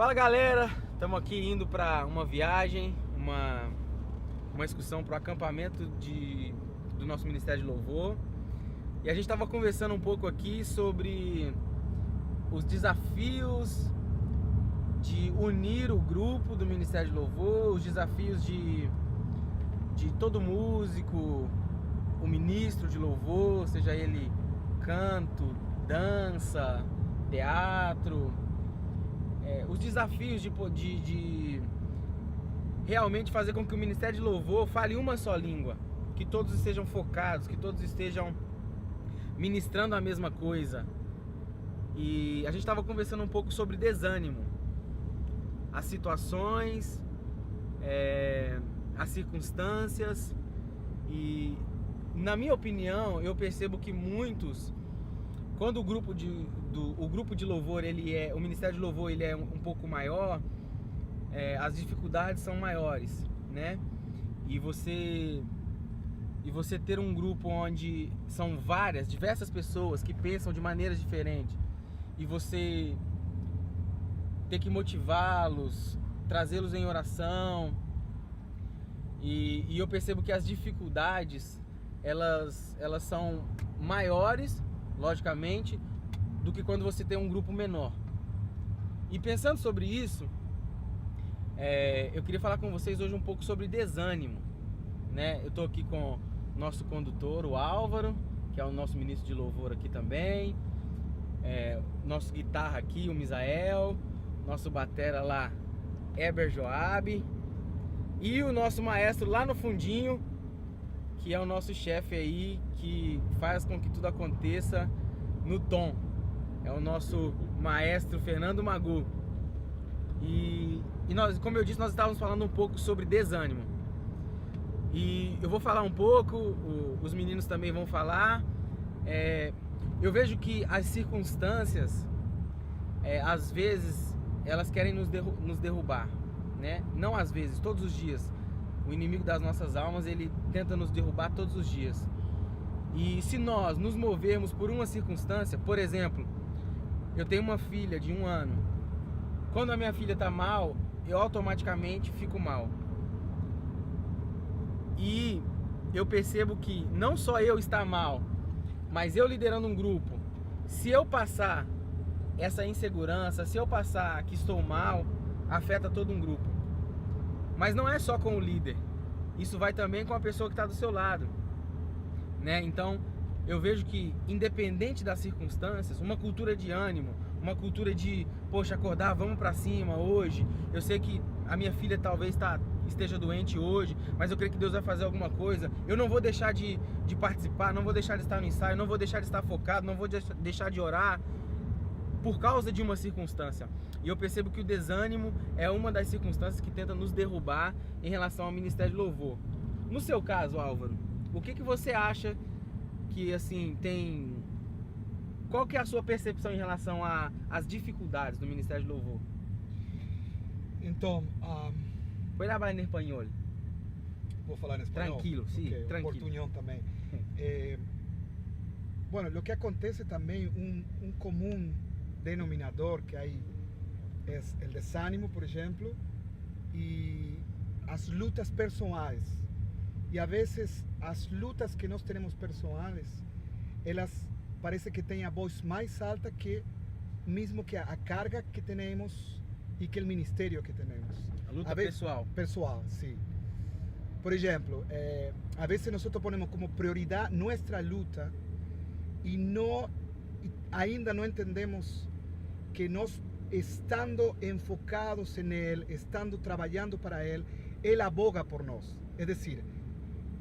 Fala galera, estamos aqui indo para uma viagem, uma excursão para o acampamento do nosso Ministério de Louvor. E a gente estava conversando um pouco aqui sobre os desafios de unir o grupo do Ministério de Louvor, os desafios de todo músico, o ministro de louvor, seja ele canto, dança, teatro, os desafios de realmente fazer com que o Ministério de Louvor fale uma só língua, que todos estejam focados, que todos estejam ministrando a mesma coisa. E a gente estava conversando um pouco sobre desânimo, as situações, as circunstâncias, e na minha opinião eu percebo que muitos, quando o grupo de louvor, o Ministério de Louvor ele é um pouco maior, as dificuldades são maiores, né? E você ter um grupo onde são diversas pessoas que pensam de maneiras diferentes, e você ter que motivá-los, trazê-los em oração, e eu percebo que as dificuldades elas são maiores, logicamente, do que quando você tem um grupo menor. E pensando sobre isso, eu queria falar com vocês hoje um pouco sobre desânimo, né? Eu estou aqui com o nosso condutor, o Álvaro, que é o nosso ministro de louvor aqui também, nosso guitarra aqui, o Misael, nosso batera lá, Eber Joab, e o nosso maestro lá no fundinho, que é o nosso chefe aí, que faz com que tudo aconteça no tom. É o nosso maestro Fernando Magu. E nós, como eu disse, nós estávamos falando um pouco sobre desânimo. E eu vou falar um pouco, os meninos também vão falar. Eu vejo que as circunstâncias, às vezes, elas querem nos derrubar, né? Não às vezes, todos os dias. O inimigo das nossas almas, ele tenta nos derrubar todos os dias. E se nós nos movermos por uma circunstância, por exemplo, eu tenho uma filha de 1 ano. Quando a minha filha está mal, eu automaticamente fico mal. E eu percebo que não só eu estar mal, mas eu liderando um grupo, se eu passar essa insegurança, se eu passar que estou mal, afeta todo um grupo. Mas não é só com o líder, isso vai também com a pessoa que está do seu lado, né? Então eu vejo que, independente das circunstâncias, uma cultura de ânimo, uma cultura de, poxa, acordar, vamos pra cima hoje. Eu sei que a minha filha talvez esteja doente hoje, mas eu creio que Deus vai fazer alguma coisa. Eu não vou deixar de participar, não vou deixar de estar no ensaio, não vou deixar de estar focado, não vou deixar de orar por causa de uma circunstância. E eu percebo que o desânimo é uma das circunstâncias que tenta nos derrubar em relação ao Ministério de Louvor. No seu caso, Álvaro, o que você acha que, assim, tem... Qual que é a sua percepção em relação às dificuldades do Ministério de Louvor? Então, Puede hablar en español. vou falar em espanhol. Tranquilo, sí, okay, tranquilo. Portuñol também. Bueno, lo que acontece também, um comum denominador que hay es el desánimo, por ejemplo, y as lutas personales. Y a veces as lutas que nós tenemos personales, elas parece que têm a voz mais alta que mesmo que a carga que temos e que o ministério que temos. A luta pessoal. Pessoal, sim. Por exemplo, a veces nosotros ponemos como prioridad nuestra luta y ainda no entendemos que nós, estando enfocados en Él, estando trabajando para Él, Él aboga por nós. Es decir,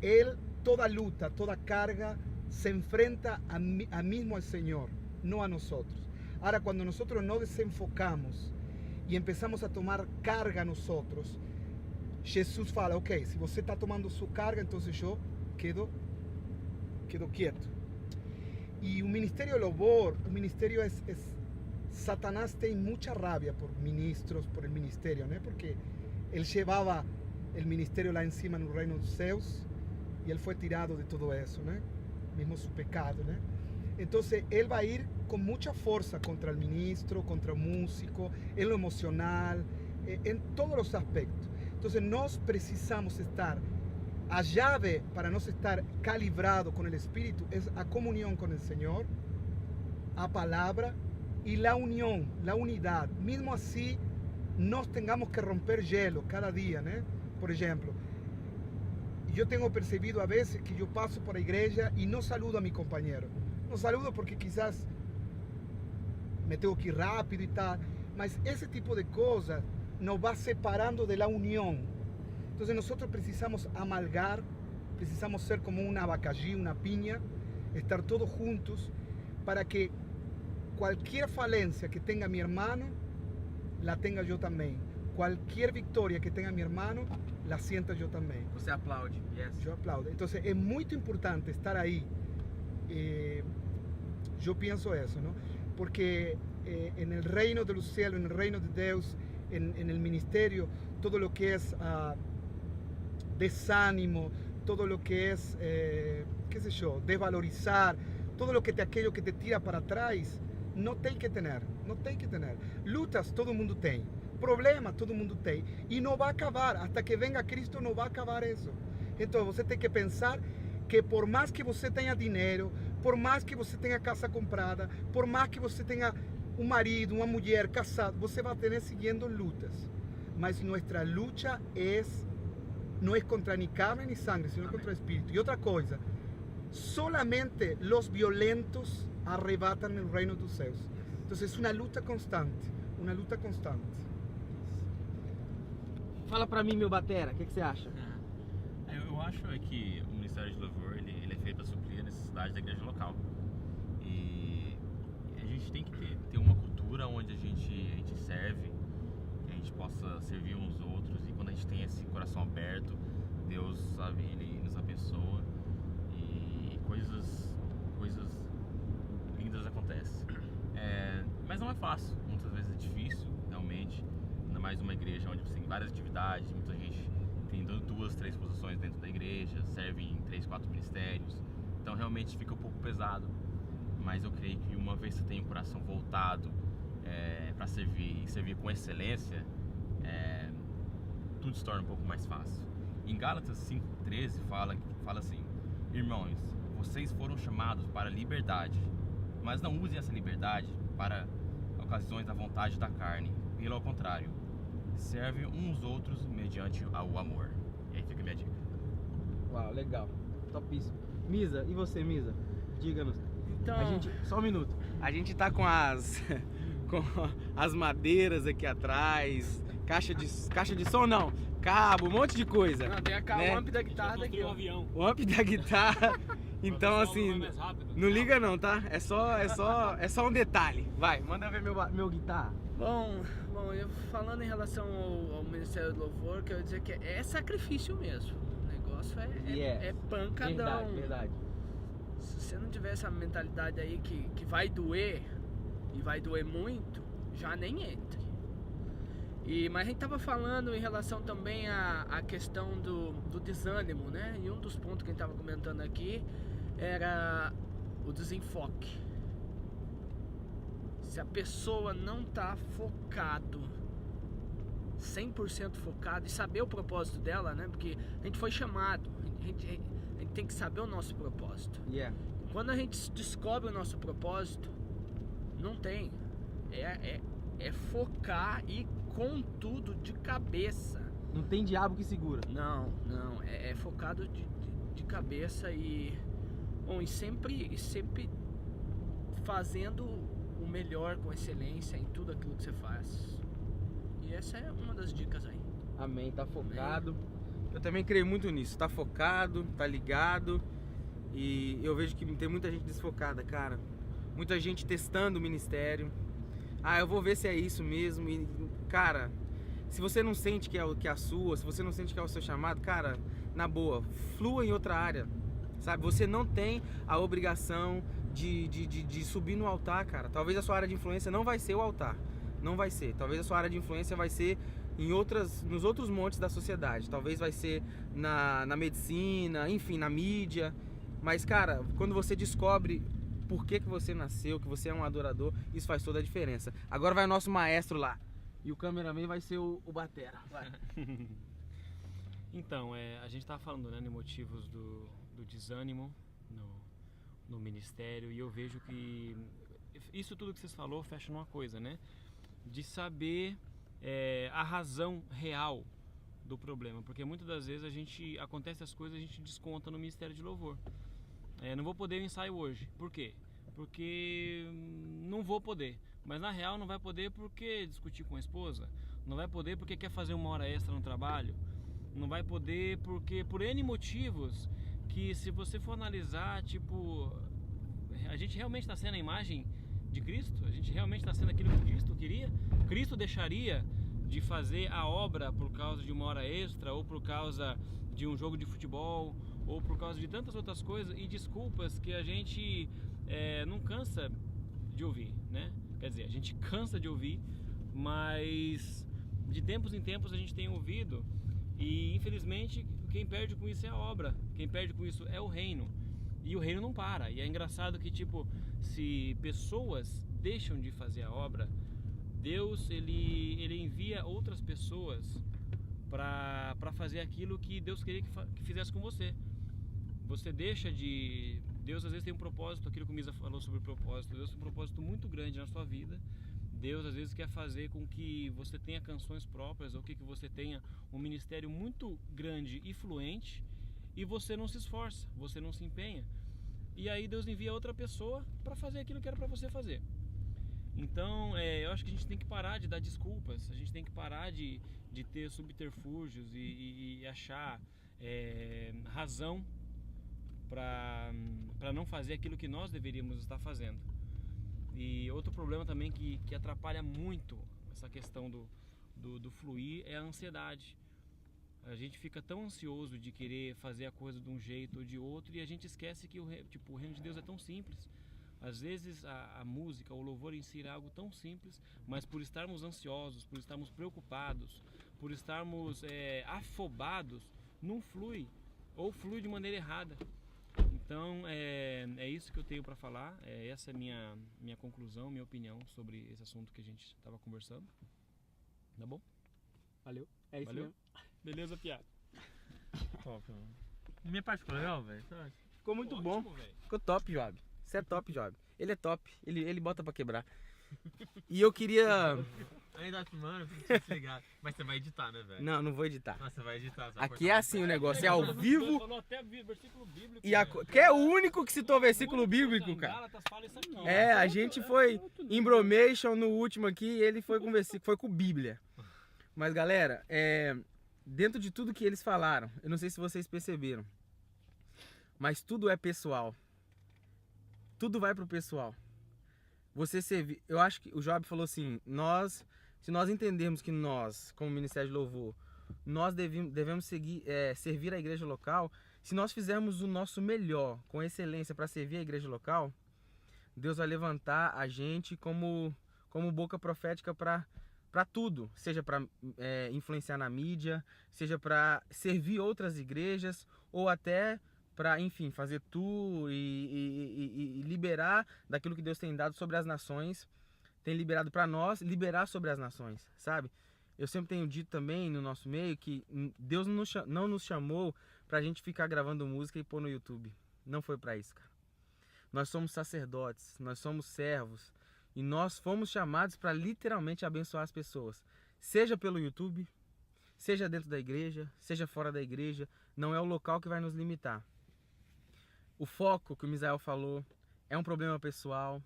Él, toda luta, toda carga, se enfrenta a mismo al Señor, no a nosotros. Ahora, cuando nosotros no desenfocamos y empezamos a tomar carga nosotros, Jesús fala, ok, si você está tomando su carga, entonces yo quedo quieto. Y un ministerio de louvor, un ministerio es Satanás tem mucha rabia por ministros, por el ministerio, ¿no? Porque él llevaba el ministerio lá encima en el reino de los cielos y él fue tirado de todo eso, ¿no? Mismo su pecado, ¿no? Entonces él va a ir con mucha fuerza contra el ministro, contra el músico, en lo emocional, en todos los aspectos. Entonces nos precisamos estar, a llave para nos estar calibrado con el Espíritu es a comunión con el Señor, a palabra y la unión, la unidad. Mismo así nos tengamos que romper hielo cada día, ¿no? Por ejemplo, yo tengo percibido a veces que yo paso por la iglesia y no saludo a mi compañero. No saludo porque quizás me tengo que ir rápido y tal, mas ese tipo de cosas nos va separando de la unión. Entonces nosotros precisamos amalgar, precisamos ser como un abacaxi, una piña, estar todos juntos para que cualquier falencia que tenga mi hermano, la tenga yo también. Cualquier victoria que tenga mi hermano, la sienta yo también. Você aplaude, yes. Yo aplaudo. Entonces es muy importante estar ahí. Yo pienso eso, ¿no? Porque en el reino de los cielos, en el reino de Dios, en el ministerio, todo lo que es desánimo, todo lo que es, qué sé yo, desvalorizar, todo lo que aquello que te tira para atrás, no tem que tener, no tem que tener. Lutas todo mundo tem, problemas todo mundo tem, e não vai acabar, hasta que venga Cristo não vai acabar isso. Então você tem que pensar que por mais que você tenha dinheiro, por mais que você tenha casa comprada, por mais que você tenha um marido, uma mulher casado, você vai ter seguindo lutas. Mas nossa luta não é contra ni carne ni sangre, sino contra o espírito. E outra coisa, solamente os violentos arrebatan el reino dos céus. Entonces es una luta constante, uma luta constante. Fala pra mim, meu batera, o que você acha? Eu acho que o Ministério de Louvor ele é feito para suprir a necessidade da igreja local. E a gente tem que ter uma cultura onde a gente serve, que a gente possa servir uns aos outros, e quando a gente tem esse coração aberto, Deus, sabe, Ele nos abençoa e coisas lindas acontecem. Mas não é fácil, muitas vezes é difícil, realmente, ainda mais uma igreja onde você tem várias atividades, muita gente tem 2, 3 posições dentro da igreja, serve em 3, 4 ministérios, então realmente fica um pouco pesado, mas eu creio que uma vez que você tem o coração voltado para servir e servir com excelência, tudo se torna um pouco mais fácil. Em Gálatas 5:13 fala assim: irmãos, vocês foram chamados para a liberdade, mas não usem essa liberdade para ocasiões da vontade da carne. Pelo contrário, servem uns aos outros mediante o amor. E aí fica a minha dica. Uau, legal. Topíssimo. Misa, e você, Misa? Diga-nos. Então, Só um minuto. A gente tá com as madeiras aqui atrás, caixa de som não, cabo, um monte de coisa. não, tem né? o amp da guitarra daqui, ó. O amp da guitarra. Então assim, não liga não, tá? É só um detalhe. Vai, manda ver meu guitarra. Bom, eu falando em relação ao Ministério do Louvor, quero dizer que é sacrifício mesmo. O negócio é pancadão. Verdade. Se você não tiver essa mentalidade aí que vai doer, e vai doer muito, já nem entre. Mas a gente tava falando em relação também à questão do desânimo, né? E um dos pontos que a gente tava comentando aqui era o desenfoque. Se a pessoa não tá focado, 100% focado, e saber o propósito dela, né? Porque a gente foi chamado, a gente tem que saber o nosso propósito. Yeah. Quando a gente descobre o nosso propósito, não tem. É focar e com tudo de cabeça. Não tem diabo que segura. Não. É focado de cabeça e sempre fazendo o melhor com excelência em tudo aquilo que você faz. E essa é uma das dicas aí. Amém, tá focado. Eu também creio muito nisso. Tá focado, tá ligado. E eu vejo que tem muita gente desfocada, cara. Muita gente testando o ministério. Eu vou ver se é isso mesmo. E, cara, se você não sente que é a sua, se você não sente que é o seu chamado, cara, na boa, flua em outra área, sabe? Você não tem a obrigação de subir no altar, cara. Talvez a sua área de influência não vai ser o altar. Não vai ser. Talvez a sua área de influência vai ser nos outros montes da sociedade. Talvez vai ser na medicina, enfim, na mídia. Mas, cara, quando você descobre por que você nasceu, que você é um adorador, isso faz toda a diferença. Agora vai o nosso maestro lá. E o cameraman vai ser o batera. Vai. Então, a gente estava falando, né, de motivos do desânimo no ministério, e eu vejo que isso tudo que vocês falou fecha numa coisa, né? De saber a razão real do problema, porque muitas das vezes acontece as coisas, a gente desconta no ministério de louvor. Não vou poder o ensaio hoje. Por quê? Porque não vou poder. Mas na real não vai poder porque discutir com a esposa, não vai poder porque quer fazer uma hora extra no trabalho, não vai poder porque por N motivos que, se você for analisar, tipo, a gente realmente está sendo a imagem de Cristo? A gente realmente está sendo aquilo que Cristo queria? Cristo deixaria de fazer a obra por causa de uma hora extra, ou por causa de um jogo de futebol, ou por causa de tantas outras coisas e desculpas que a gente não cansa de ouvir, né? Quer dizer, a gente cansa de ouvir, mas de tempos em tempos a gente tem ouvido, e infelizmente quem perde com isso é a obra, quem perde com isso é o reino, e o reino não para. E é engraçado que, tipo, se pessoas deixam de fazer a obra, Deus ele envia outras pessoas para fazer aquilo que Deus queria que fizesse com você. Você deixa de... Deus às vezes tem um propósito, aquilo que o Misa falou sobre o propósito. Deus tem um propósito muito grande na sua vida. Deus às vezes quer fazer com que você tenha canções próprias, ou que você tenha um ministério muito grande e fluente, e você não se esforça, você não se empenha. E aí Deus envia outra pessoa para fazer aquilo que era para você fazer. Então, eu acho que a gente tem que parar de dar desculpas, a gente tem que parar de ter subterfúgios e achar razão para não fazer aquilo que nós deveríamos estar fazendo. E outro problema também que atrapalha muito essa questão do fluir é a ansiedade. A gente fica tão ansioso de querer fazer a coisa de um jeito ou de outro, e a gente esquece que o reino de Deus é tão simples. Às vezes a música, o louvor em si é algo tão simples, mas por estarmos ansiosos, por estarmos preocupados, por estarmos afobados, não flui, ou flui de maneira errada. Então é isso que eu tenho para falar. Essa é minha conclusão, minha opinião sobre esse assunto que a gente estava conversando. Tá bom? Valeu. É isso. Valeu? Mesmo. Beleza, piada. Top, mano. Minha parte ficou legal, velho? Ficou muito bom. Ficou top, Joab. Você é top, Joab. Ele é top. Ele bota pra quebrar. E eu queria... Ainda filmando, pra você ligar. Mas você vai editar, né, velho? Não vai editar. Nossa, você vai editar. Aqui é assim o negócio, é ao vivo. Falou até versículo bíblico. Que é o único que citou versículo bíblico, cara. A gente foi em Bromation no último aqui, e ele foi com versículo, foi com Bíblia. Mas galera, dentro de tudo que eles falaram, eu não sei se vocês perceberam, mas tudo é pessoal. Tudo vai pro pessoal. Você servir, eu acho que o Job falou assim, se nós entendermos que nós, como Ministério de Louvor, nós devemos servir a igreja local, se nós fizermos o nosso melhor, com excelência, para servir a igreja local, Deus vai levantar a gente como boca profética para tudo, seja para influenciar na mídia, seja para servir outras igrejas, ou até para, enfim, fazer tour e liberar daquilo que Deus tem dado sobre as nações, tem liberado para nós, liberar sobre as nações, sabe? Eu sempre tenho dito também no nosso meio que Deus não nos chamou pra gente ficar gravando música e pôr no YouTube. Não foi para isso, cara. Nós somos sacerdotes, nós somos servos, e nós fomos chamados para literalmente abençoar as pessoas, seja pelo YouTube, seja dentro da igreja, seja fora da igreja. Não é o local que vai nos limitar. O foco que o Misael falou é um problema pessoal,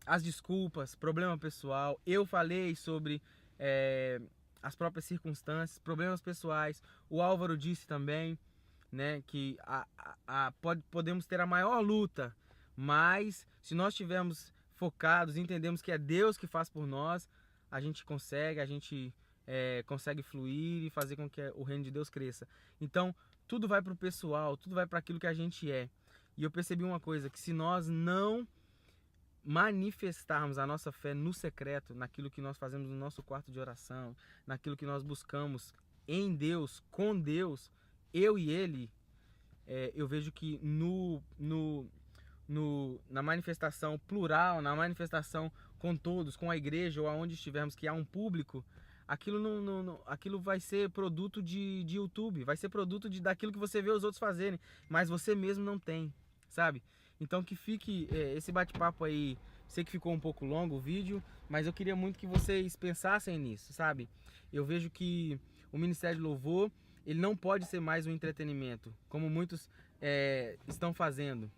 as desculpas, problema pessoal. Eu falei sobre as próprias circunstâncias, problemas pessoais. O Álvaro disse também, né, que podemos ter a maior luta, mas se nós estivermos focados, entendemos que é Deus que faz por nós, a gente consegue fluir e fazer com que o reino de Deus cresça. Então, tudo vai para o pessoal, tudo vai para aquilo que a gente é. E eu percebi uma coisa, que se nós não manifestarmos a nossa fé no secreto, naquilo que nós fazemos no nosso quarto de oração, naquilo que nós buscamos em Deus, com Deus, eu e Ele, eu vejo que no na manifestação plural, na manifestação com todos, com a igreja ou aonde estivermos, que há um público, aquilo vai ser produto de YouTube, vai ser produto daquilo que você vê os outros fazerem, mas você mesmo não tem, sabe? Então que fique esse bate-papo aí. Sei que ficou um pouco longo o vídeo, mas eu queria muito que vocês pensassem nisso, sabe? Eu vejo que o Ministério de Louvor, ele não pode ser mais um entretenimento, como muitos estão fazendo.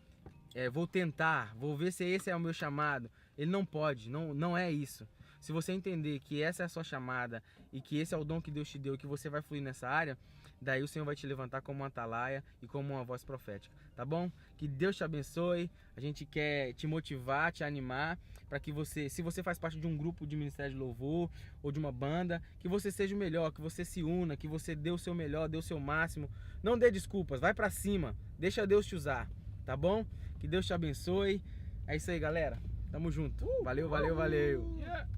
Vou tentar, vou ver se esse é o meu chamado. Ele não pode, não é isso. Se você entender que essa é a sua chamada e que esse é o dom que Deus te deu e que você vai fluir nessa área, daí o Senhor vai te levantar como uma atalaia e como uma voz profética, tá bom? Que Deus te abençoe. A gente quer te motivar, te animar para que você, se você faz parte de um grupo de Ministério de Louvor ou de uma banda, que você seja o melhor, que você se una, que você dê o seu melhor, dê o seu máximo. Não dê desculpas, vai para cima, deixa Deus te usar, tá bom? Que Deus te abençoe. É isso aí, galera. Tamo junto. Valeu, valeu, valeu. Yeah.